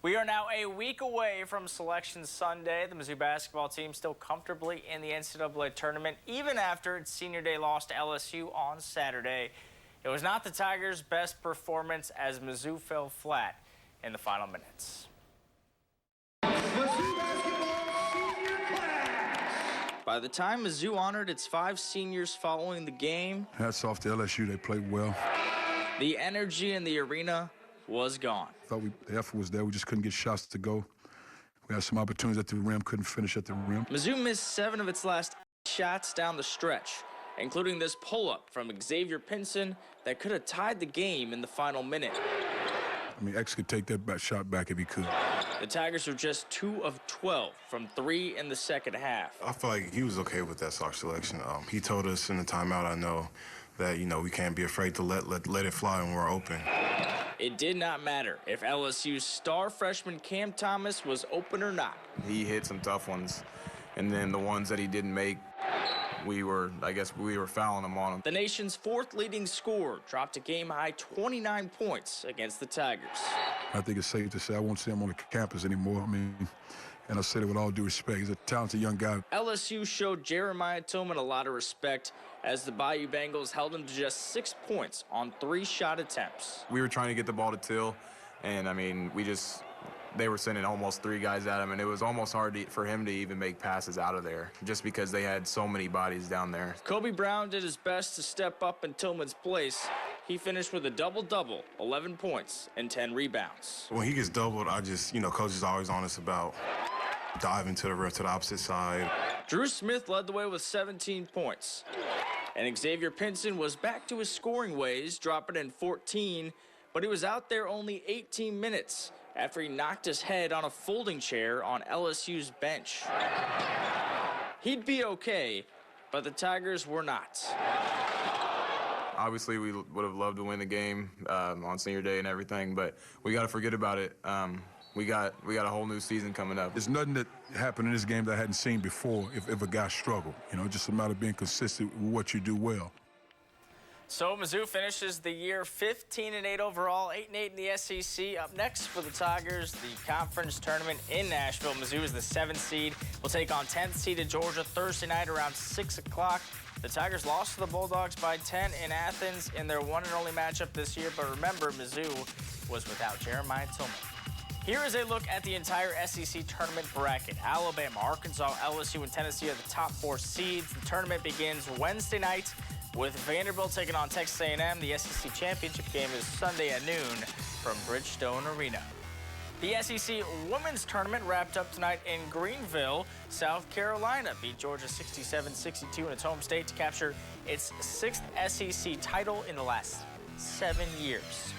We are now a week away from Selection Sunday. The Mizzou basketball team still comfortably in the NCAA tournament, even after its senior day loss to LSU on Saturday. It was not the Tigers' best performance as Mizzou fell flat in the final minutes. By the time Mizzou honored its 5 seniors following the game, hats off to LSU. They played well. The energy in the arena was gone. I thought the effort was there. We just couldn't get shots to go. We had some opportunities at the rim, couldn't finish at the rim. Mizzou missed 7 of its last 8 shots down the stretch, including this pull-up from Xavier Pinson that could have tied the game in the final minute. I mean, X could take that shot back if he could. The Tigers were just 2 of 12 from 3 in the second half. I feel like he was okay with that sock selection. He told us in the timeout, I know, that, we can't be afraid to let it fly when we're open. It did not matter if LSU's star freshman Cam Thomas was open or not. He hit some tough ones, and then the ones that he didn't make, I guess we were fouling him on them. The nation's 4th leading scorer dropped a game-high 29 points against the Tigers. I think it's safe to say I won't see him on the campus anymore. I mean, and I said it with all due respect. He's a talented young guy. LSU showed Jeremiah Tillman a lot of respect as the Bayou Bengals held him to just 6 points on 3 shot attempts. We were trying to get the ball to Till, and, I mean, they were sending almost 3 guys at him, and it was almost hard for him to even make passes out of there just because they had so many bodies down there. Kobe Brown did his best to step up in Tillman's place. He finished with a double-double, 11 points and 10 rebounds. When he gets doubled, Coach is always on us about diving to the opposite side. Drew Smith led the way with 17 points. And Xavier Pinson was back to his scoring ways, dropping in 14, but he was out there only 18 minutes after he knocked his head on a folding chair on LSU's bench. He'd be okay, but the Tigers were not. Obviously, we would have loved to win the game on senior day and everything, but we got to forget about it. We got a whole new season coming up. There's nothing that happened in this game that I hadn't seen before if a guy struggled. Just a matter of being consistent with what you do well. So Mizzou finishes the year 15-8 overall, 8-8 in the SEC. Up next for the Tigers, the conference tournament in Nashville. Mizzou is the 7th seed. Will take on 10th seeded Georgia Thursday night around 6 o'clock. The Tigers lost to the Bulldogs by 10 in Athens in their one and only matchup this year. But remember, Mizzou was without Jeremiah Tillman. Here is a look at the entire SEC tournament bracket. Alabama, Arkansas, LSU, and Tennessee are the top 4 seeds. The tournament begins Wednesday night with Vanderbilt taking on Texas A&M. The SEC championship game is Sunday at noon from Bridgestone Arena. The SEC women's tournament wrapped up tonight in Greenville. South Carolina beat Georgia 67-62 in its home state to capture its 6th SEC title in the last 7 years.